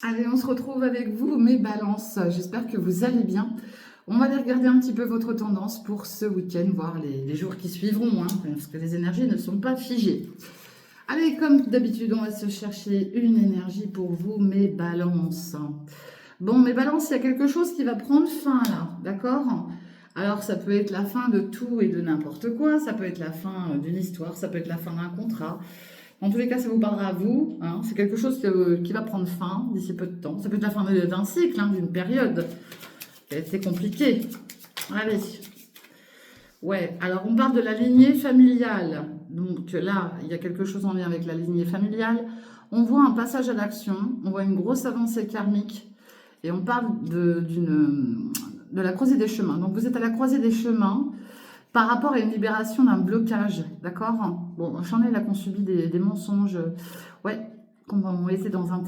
Allez, on se retrouve avec vous, mes balances. J'espère que vous allez bien. On va aller regarder un petit peu votre tendance pour ce week-end, voir les jours qui suivront, hein, parce que les énergies ne sont pas figées. Allez, comme d'habitude, on va se chercher une énergie pour vous, mes balances. Bon, mes balances, il y a quelque chose qui va prendre fin là, d'accord? Alors, ça peut être la fin de tout et de n'importe quoi, ça peut être la fin d'une histoire, ça peut être la fin d'un contrat. En tous les cas, ça vous parlera à vous, hein. C'est quelque chose qui va prendre fin d'ici peu de temps. Ça peut être la fin d'un cycle, hein, d'une période qui a été compliquée. Allez. Ouais, alors on parle de la lignée familiale. Donc là, il y a quelque chose en lien avec la lignée familiale. On voit un passage à l'action, on voit une grosse avancée karmique et on parle de la croisée des chemins. Donc vous êtes à la croisée des chemins par rapport à une libération d'un blocage, d'accord? Bon, j'en ai là qu'on subit des mensonges, ouais, qu'on ont été dans un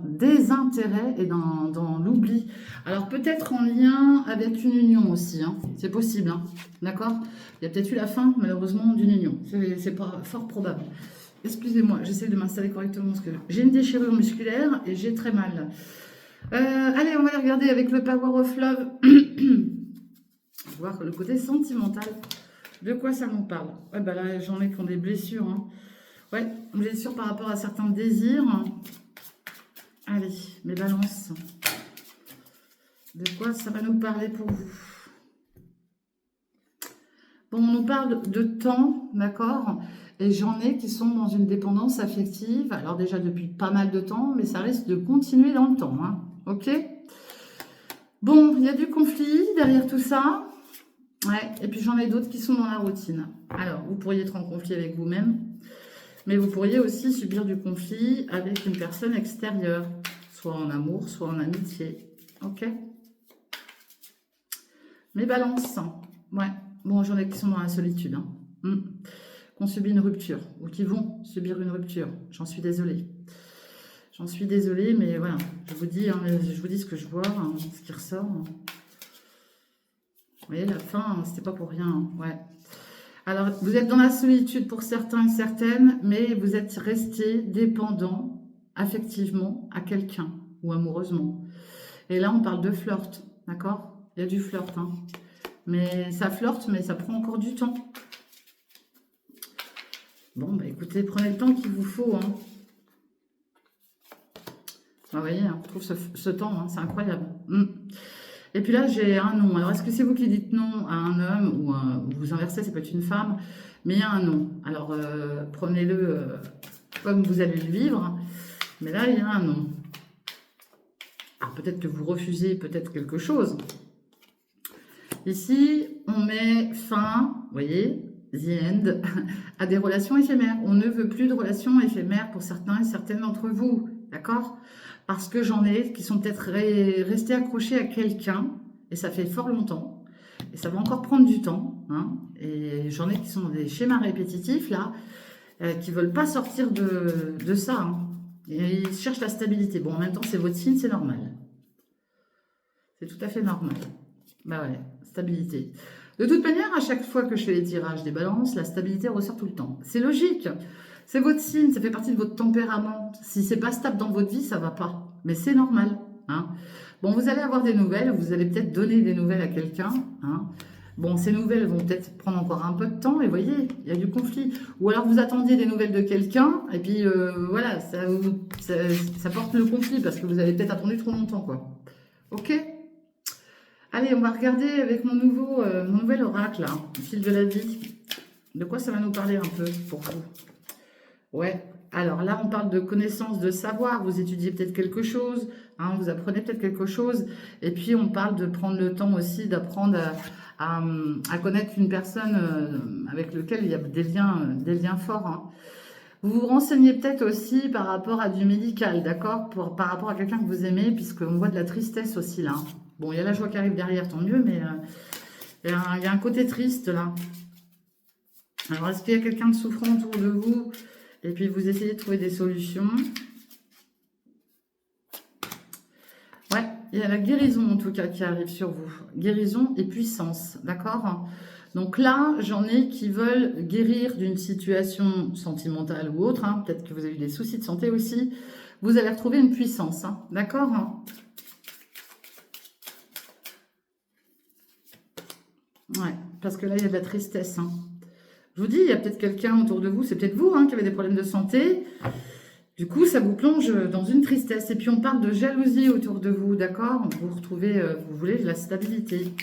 désintérêt et dans l'oubli. Alors peut-être en lien avec une union aussi, hein, c'est possible, hein, d'accord? Il y a peut-être eu la fin, malheureusement, d'une union, c'est pas fort probable. Excusez-moi, j'essaie de m'installer correctement parce que j'ai une déchirure musculaire et j'ai très mal. Allez, on va aller regarder avec le Power of Love. Voir le côté sentimental. De quoi ça nous parle? Ouais, bah là, j'en ai qui ont des blessures, hein. Ouais, blessures par rapport à certains désirs. Allez, mes balances. De quoi ça va nous parler pour vous? Bon, on nous parle de temps, d'accord? Et j'en ai qui sont dans une dépendance affective. Alors déjà depuis pas mal de temps, mais ça risque de continuer dans le temps, hein. Ok? Bon, il y a du conflit derrière tout ça. Ouais, et puis j'en ai d'autres qui sont dans la routine. Alors, vous pourriez être en conflit avec vous-même, mais vous pourriez aussi subir du conflit avec une personne extérieure, soit en amour, soit en amitié. Ok? Mes balances. Ouais, bon, j'en ai qui sont dans la solitude, hein. Qu'on subit une rupture, ou qui vont subir une rupture. J'en suis désolée. J'en suis désolée, mais voilà, je vous dis, hein, je vous dis ce que je vois, hein, ce qui ressort. Vous voyez, la fin, c'était pas pour rien, hein. Ouais. Alors, vous êtes dans la solitude pour certains et certaines, mais vous êtes resté dépendant affectivement à quelqu'un ou amoureusement. Et là, on parle de flirt, d'accord? Il y a du flirt, hein. Mais ça flirte, mais ça prend encore du temps. Bon, bah écoutez, prenez le temps qu'il vous faut, hein. Bah, vous voyez, hein, je trouve ce temps, hein, c'est incroyable. Et puis là, j'ai un nom. Alors, est-ce que c'est vous qui dites non à un homme ou vous inversez, ça peut être une femme, mais il y a un nom. Alors, prenez-le comme vous allez le vivre, mais là, il y a un nom. Alors, peut-être que vous refusez peut-être quelque chose. Ici, on met fin, vous voyez, the end, à des relations éphémères. On ne veut plus de relations éphémères pour certains et certaines d'entre vous, d'accord? Parce que j'en ai qui sont peut-être restés accrochés à quelqu'un, et ça fait fort longtemps, et ça va encore prendre du temps, hein, et j'en ai qui sont dans des schémas répétitifs, là, qui ne veulent pas sortir de ça, hein, et ils cherchent la stabilité. Bon, en même temps, c'est votre signe, c'est normal. C'est tout à fait normal. Bah ouais, stabilité. De toute manière, à chaque fois que je fais les tirages des balances, la stabilité ressort tout le temps. C'est logique. C'est votre signe, ça fait partie de votre tempérament. Si c'est pas stable dans votre vie, ça va pas. Mais c'est normal, hein. Bon, vous allez avoir des nouvelles, vous allez peut-être donner des nouvelles à quelqu'un, hein. Bon, ces nouvelles vont peut-être prendre encore un peu de temps, et vous voyez, il y a du conflit. Ou alors vous attendiez des nouvelles de quelqu'un, et puis voilà, ça porte le conflit, parce que vous avez peut-être attendu trop longtemps, quoi. Ok? Allez, on va regarder avec mon nouvel oracle, là, le fil de la vie. De quoi ça va nous parler un peu pour vous? Ouais, alors là, on parle de connaissance, de savoir. Vous étudiez peut-être quelque chose, hein, vous apprenez peut-être quelque chose. Et puis, on parle de prendre le temps aussi d'apprendre à connaître une personne avec laquelle il y a des liens forts, hein. Vous vous renseignez peut-être aussi par rapport à du médical, d'accord? Par rapport à quelqu'un que vous aimez, puisqu'on voit de la tristesse aussi là. Bon, il y a la joie qui arrive derrière, tant mieux, mais il y a un côté triste là. Alors, est-ce qu'il y a quelqu'un de souffrant autour de vous? Et puis, vous essayez de trouver des solutions. Ouais, il y a la guérison en tout cas qui arrive sur vous. Guérison et puissance, d'accord? Donc là, j'en ai qui veulent guérir d'une situation sentimentale ou autre, hein. Peut-être que vous avez eu des soucis de santé aussi. vous allez retrouver une puissance, hein, d'accord, hein? Ouais, parce que là, il y a de la tristesse, hein. Je vous dis, il y a peut-être quelqu'un autour de vous, c'est peut-être vous, hein, qui avez des problèmes de santé. Du coup, ça vous plonge dans une tristesse. Et puis, on parle de jalousie autour de vous, d'accord? Vous retrouvez, vous voulez de la stabilité.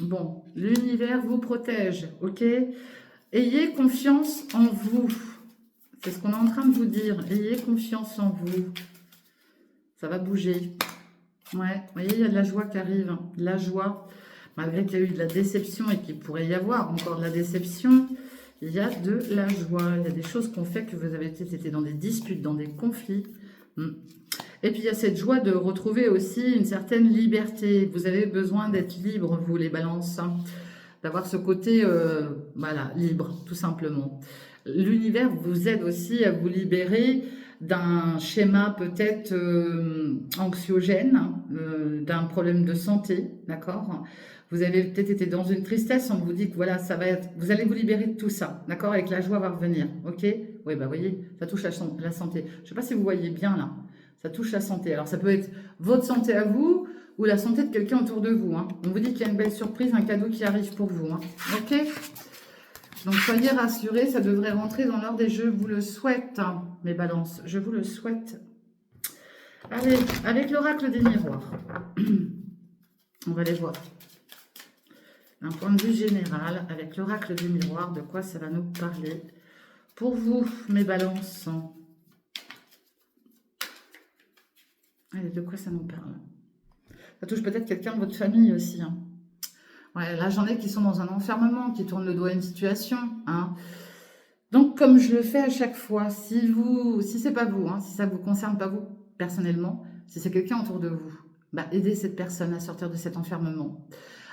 Bon, l'univers vous protège, ok? Ayez confiance en vous. C'est ce qu'on est en train de vous dire. Ayez confiance en vous. Ça va bouger. Ouais, vous voyez, il y a de la joie qui arrive. Hein. De la joie. Malgré qu'il y a eu de la déception et qu'il pourrait y avoir encore de la déception, il y a de la joie. Il y a des choses qu'on fait que vous avez été dans des disputes, dans des conflits. Et puis, il y a cette joie de retrouver aussi une certaine liberté. Vous avez besoin d'être libre, vous, les balances. Hein. D'avoir ce côté, voilà, libre, tout simplement. L'univers vous aide aussi à vous libérer d'un schéma peut-être anxiogène, d'un problème de santé, d'accord? Vous avez peut-être été dans une tristesse, on vous dit que voilà, ça va être, vous allez vous libérer de tout ça, d'accord? Et que la joie va revenir, ok? Oui, bah voyez, ça touche la santé. Je ne sais pas si vous voyez bien là, ça touche la santé. Alors ça peut être votre santé à vous ou la santé de quelqu'un autour de vous. Hein. On vous dit qu'il y a une belle surprise, un cadeau qui arrive pour vous, hein. Ok? Donc, soyez rassurés, ça devrait rentrer dans l'ordre et je vous le souhaite, hein, mes balances. Je vous le souhaite. Allez, avec l'oracle des miroirs, on va les voir. D'un point de vue général, avec l'oracle des miroirs, de quoi ça va nous parler pour vous, mes balances? Allez, de quoi ça nous parle? Ça touche peut-être quelqu'un de votre famille aussi, hein. Ouais, là, j'en ai qui sont dans un enfermement, qui tournent le dos à une situation, hein. Donc, comme je le fais à chaque fois, si c'est pas vous, hein, si ça vous concerne pas vous personnellement, si c'est quelqu'un autour de vous, bah, aidez cette personne à sortir de cet enfermement.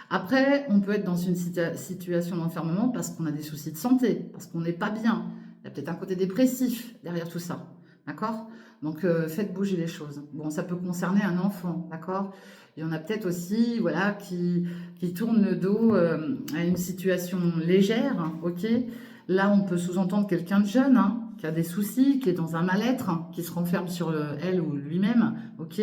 Après, on peut être dans une situation d'enfermement parce qu'on a des soucis de santé, parce qu'on n'est pas bien. Il y a peut-être un côté dépressif derrière tout ça, d'accord? Donc, faites bouger les choses. Bon, ça peut concerner un enfant, d'accord? Il y en a peut-être aussi, voilà, qui tournent le dos à une situation légère, hein, ok? Là, on peut sous-entendre quelqu'un de jeune, hein, qui a des soucis, qui est dans un mal-être, hein, qui se renferme sur elle ou lui-même, ok?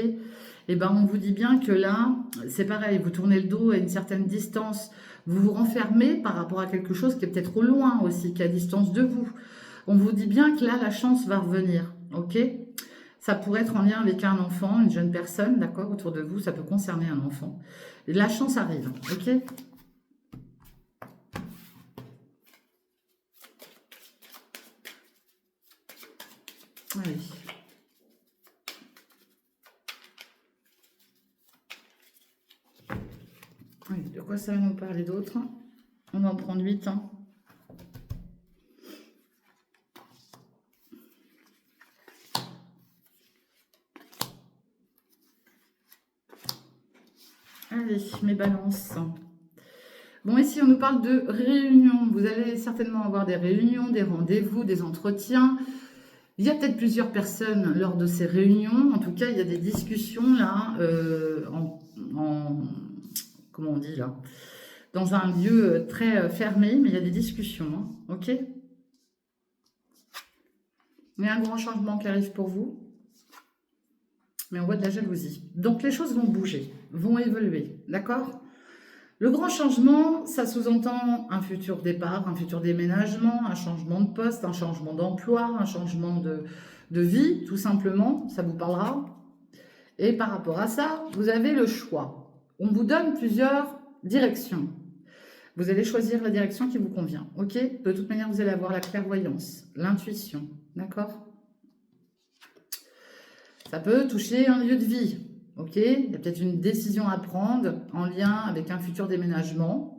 Eh ben, on vous dit bien que là, c'est pareil, vous tournez le dos à une certaine distance, vous vous renfermez par rapport à quelque chose qui est peut-être au loin aussi, qui est à distance de vous. On vous dit bien que là, la chance va revenir, ok? Ça pourrait être en lien avec un enfant, une jeune personne, d'accord, autour de vous, ça peut concerner un enfant. Et la chance arrive, ok? Allez. Oui, de quoi ça va nous parler d'autre? On va en prendre 8, hein. Allez, mes balances. Bon, ici, on nous parle de réunions. Vous allez certainement avoir des réunions, des rendez-vous, des entretiens. Il y a peut-être plusieurs personnes lors de ces réunions. En tout cas, il y a des discussions là, comment on dit là, dans un lieu très fermé, mais il y a des discussions, hein, ok? Il y a un grand changement qui arrive pour vous, mais on voit de la jalousie. Donc les choses vont bouger, vont évoluer, d'accord? Le grand changement, ça sous-entend un futur départ, un futur déménagement, un changement de poste, un changement d'emploi, un changement de vie, tout simplement, ça vous parlera. Et par rapport à ça, vous avez le choix. On vous donne plusieurs directions. Vous allez choisir la direction qui vous convient, ok? De toute manière, vous allez avoir la clairvoyance, l'intuition, d'accord? Ça peut toucher un lieu de vie, ok? Il y a peut-être une décision à prendre en lien avec un futur déménagement.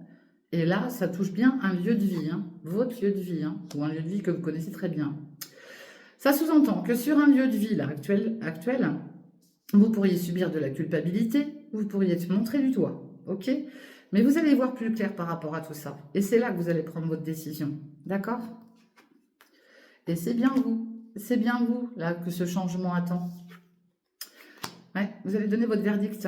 Et là, ça touche bien un lieu de vie, hein, votre lieu de vie, hein, ou un lieu de vie que vous connaissez très bien. Ça sous-entend que sur un lieu de vie là, actuel, vous pourriez subir de la culpabilité, vous pourriez être montré du doigt, ok? Mais vous allez voir plus clair par rapport à tout ça. Et c'est là que vous allez prendre votre décision, d'accord? Et c'est bien vous, là, que ce changement attend. Ouais, vous allez donner votre verdict.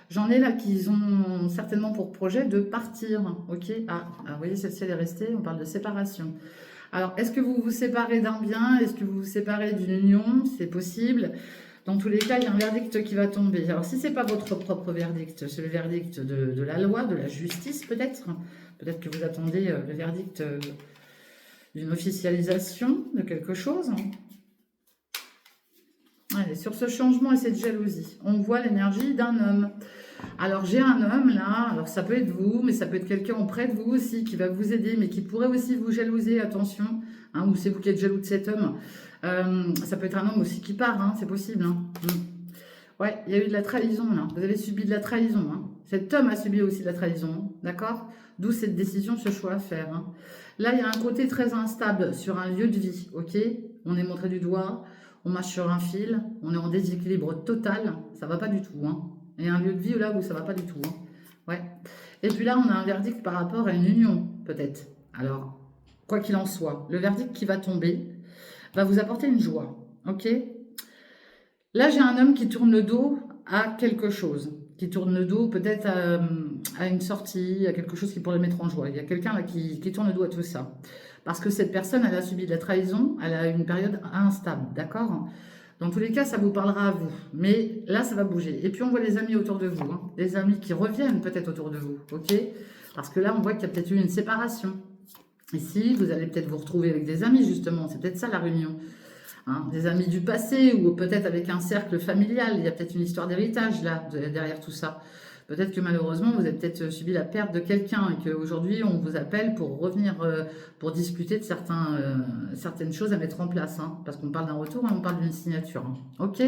J'en ai là qui ont certainement pour projet de partir, ok? Vous voyez, celle-ci, elle est restée, on parle de séparation. Alors, est-ce que vous vous séparez d'un bien? Est-ce que vous vous séparez d'une union? C'est possible. Dans tous les cas, il y a un verdict qui va tomber. Alors, si ce n'est pas votre propre verdict, c'est le verdict de la loi, de la justice peut-être. Peut-être que vous attendez le verdict d'une officialisation de quelque chose. Allez, sur ce changement et cette jalousie, on voit l'énergie d'un homme. Alors, j'ai un homme là, alors ça peut être vous, mais ça peut être quelqu'un auprès de vous aussi qui va vous aider, mais qui pourrait aussi vous jalouser, attention, hein, ou c'est vous qui êtes jaloux de cet homme. Ça peut être un homme aussi qui part, hein, c'est possible. Hein. Ouais, il y a eu de la trahison là, vous avez subi de la trahison. Hein. Cet homme a subi aussi de la trahison, d'accord? D'où cette décision, ce choix à faire. Hein. Là, il y a un côté très instable sur un lieu de vie, ok? On est montré du doigt, on marche sur un fil, on est en déséquilibre total, ça va pas du tout. Hein. Et un lieu de vie là où ça va pas du tout. Hein. Ouais. Et puis là, on a un verdict par rapport à une union, peut-être. Alors, quoi qu'il en soit, le verdict qui va tomber va vous apporter une joie. Ok? Là, j'ai un homme qui tourne le dos à quelque chose. Qui tourne le dos peut-être à une sortie, à quelque chose qui pourrait le mettre en joie. Il y a quelqu'un là qui tourne le dos à tout ça. Parce que cette personne, elle a subi de la trahison, elle a une période instable, d'accord? Dans tous les cas, ça vous parlera à vous. Mais là, ça va bouger. Et puis, on voit les amis autour de vous. Hein. Des amis qui reviennent peut-être autour de vous. OK? Parce que là, on voit qu'il y a peut-être eu une séparation. Ici, vous allez peut-être vous retrouver avec des amis, justement. C'est peut-être ça, la réunion. Hein, des amis du passé ou peut-être avec un cercle familial. Il y a peut-être une histoire d'héritage, là, derrière tout ça. Peut-être que malheureusement, vous avez peut-être subi la perte de quelqu'un et qu'aujourd'hui, on vous appelle pour revenir, pour discuter de certaines choses à mettre en place. Hein, parce qu'on parle d'un retour et on parle d'une signature. Hein. OK?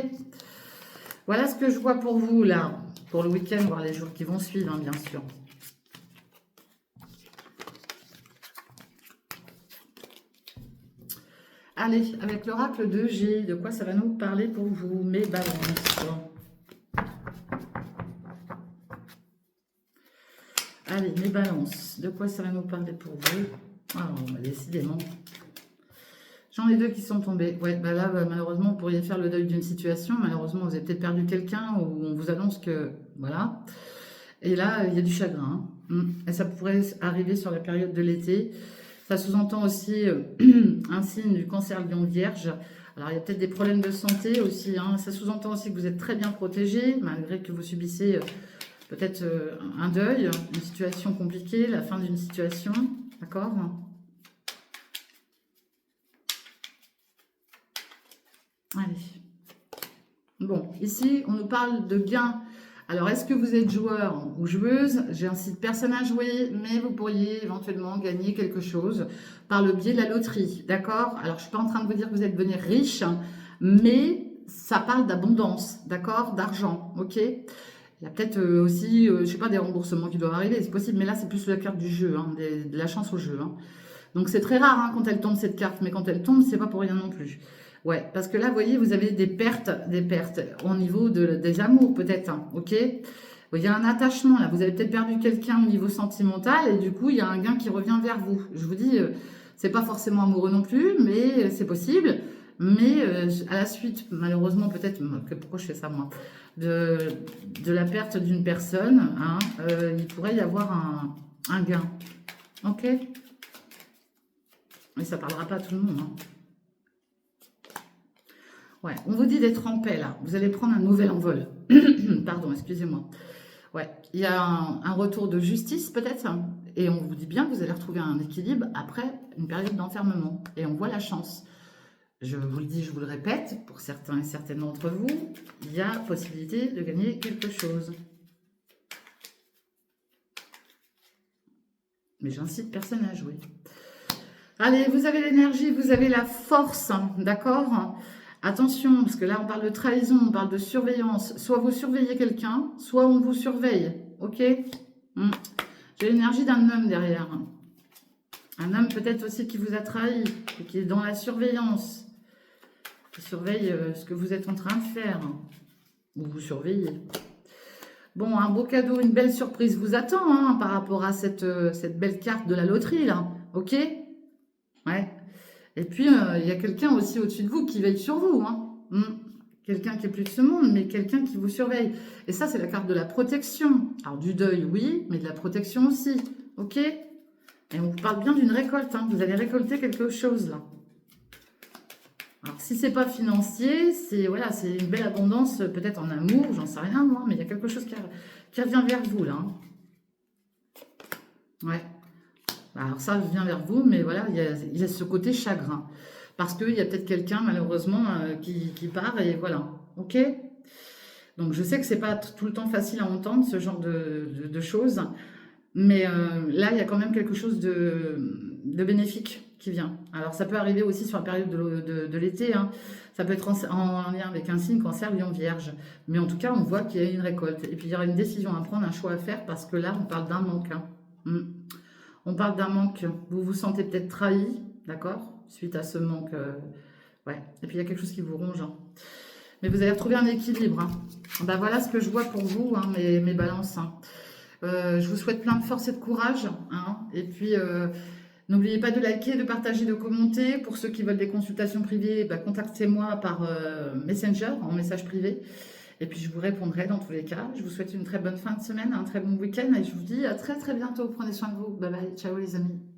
Voilà ce que je vois pour vous, là, pour le week-end, voire les jours qui vont suivre, hein, bien sûr. Allez, avec l'oracle de G, de quoi ça va nous parler pour vous, mes balances? Allez, mes balances, de quoi ça va nous parler pour vous? Ah, décidément. J'en ai deux qui sont tombés. Ouais, bah là, malheureusement, vous pourriez faire le deuil d'une situation. Malheureusement, vous avez peut-être perdu quelqu'un ou on vous annonce que... Voilà. Et là, il y a du chagrin. Hein. Et ça pourrait arriver sur la période de l'été. Ça sous-entend aussi un signe du cancer lion vierge. Alors, il y a peut-être des problèmes de santé aussi. Hein. Ça sous-entend aussi que vous êtes très bien protégé, malgré que vous subissez peut-être un deuil, une situation compliquée, la fin d'une situation. D'accord ? Allez. Bon, ici, on nous parle de gains. Alors, est-ce que vous êtes joueur ou joueuse? J'incite personne à jouer, mais vous pourriez éventuellement gagner quelque chose par le biais de la loterie, d'accord? Alors, je ne suis pas en train de vous dire que vous allez devenir riche, mais ça parle d'abondance, d'accord? D'argent, ok? Il y a peut-être aussi, je ne sais pas, des remboursements qui doivent arriver, c'est possible, mais là, c'est plus la carte du jeu, hein, de la chance au jeu. Hein. Donc, c'est très rare hein, quand elle tombe, cette carte, mais quand elle tombe, c'est pas pour rien non plus. Ouais, parce que là, vous voyez, vous avez des pertes au niveau des amours, peut-être, hein, ok? Il y a un attachement, là. Vous avez peut-être perdu quelqu'un au niveau sentimental, et du coup, il y a un gain qui revient vers vous. Je vous dis, c'est pas forcément amoureux non plus, mais c'est possible. Mais à la suite, malheureusement, peut-être, pourquoi je fais ça, moi? De la perte d'une personne, hein, il pourrait y avoir un gain. Ok? Mais ça parlera pas à tout le monde, hein. Ouais, on vous dit d'être en paix là. Vous allez prendre un nouvel envol. Pardon, excusez-moi. Ouais, il y a un retour de justice peut-être. Et on vous dit bien que vous allez retrouver un équilibre après une période d'enfermement. Et on voit la chance. Je vous le dis, je vous le répète, pour certains et certaines d'entre vous, il y a possibilité de gagner quelque chose. Mais j'incite personne à jouer. Allez, vous avez l'énergie, vous avez la force, d'accord ? Attention, parce que là, on parle de trahison, on parle de surveillance. Soit vous surveillez quelqu'un, soit on vous surveille. Ok? J'ai l'énergie d'un homme derrière. Un homme peut-être aussi qui vous a trahi, et qui est dans la surveillance. Qui surveille ce que vous êtes en train de faire. Ou vous surveillez. Bon, un beau cadeau, une belle surprise vous attend hein, par rapport à cette belle carte de la loterie, là. Ok? Ouais. Et puis, il y a quelqu'un aussi au-dessus de vous qui veille sur vous. Hein. quelqu'un qui est plus de ce monde, mais quelqu'un qui vous surveille. Et ça, c'est la carte de la protection. Alors, du deuil, oui, mais de la protection aussi. Ok? Et on vous parle bien d'une récolte. Hein. Vous allez récolter quelque chose, là. Alors, si c'est pas financier, c'est voilà, c'est une belle abondance, peut-être en amour, j'en sais rien, moi, mais il y a quelque chose qui revient vers vous, là. Hein. Ouais. Alors, ça vient vers vous, mais voilà, il y a ce côté chagrin. Parce qu'il y a peut-être quelqu'un, malheureusement, qui part, et voilà. Ok? Donc, je sais que c'est pas tout le temps facile à entendre, ce genre de choses. Mais là, il y a quand même quelque chose de bénéfique qui vient. Alors, ça peut arriver aussi sur la période de l'été. Hein. Ça peut être en lien avec un signe, cancer, lion, vierge. Mais en tout cas, on voit qu'il y a une récolte. Et puis, il y aura une décision à prendre, un choix à faire, parce que là, on parle d'un manque. Hein. On parle d'un manque. Vous vous sentez peut-être trahi, d'accord? Suite à ce manque. Ouais. Et puis, il y a quelque chose qui vous ronge. Hein. Mais vous allez retrouver un équilibre. Hein. Ben, voilà ce que je vois pour vous, hein, mes balances. Hein. Je vous souhaite plein de force et de courage. Hein. Et puis, n'oubliez pas de liker, de partager, de commenter. Pour ceux qui veulent des consultations privées, bah, contactez-moi par Messenger, en message privé. Et puis, je vous répondrai dans tous les cas. Je vous souhaite une très bonne fin de semaine, un très bon week-end. Et je vous dis à très très bientôt. Prenez soin de vous. Bye bye. Ciao les amis.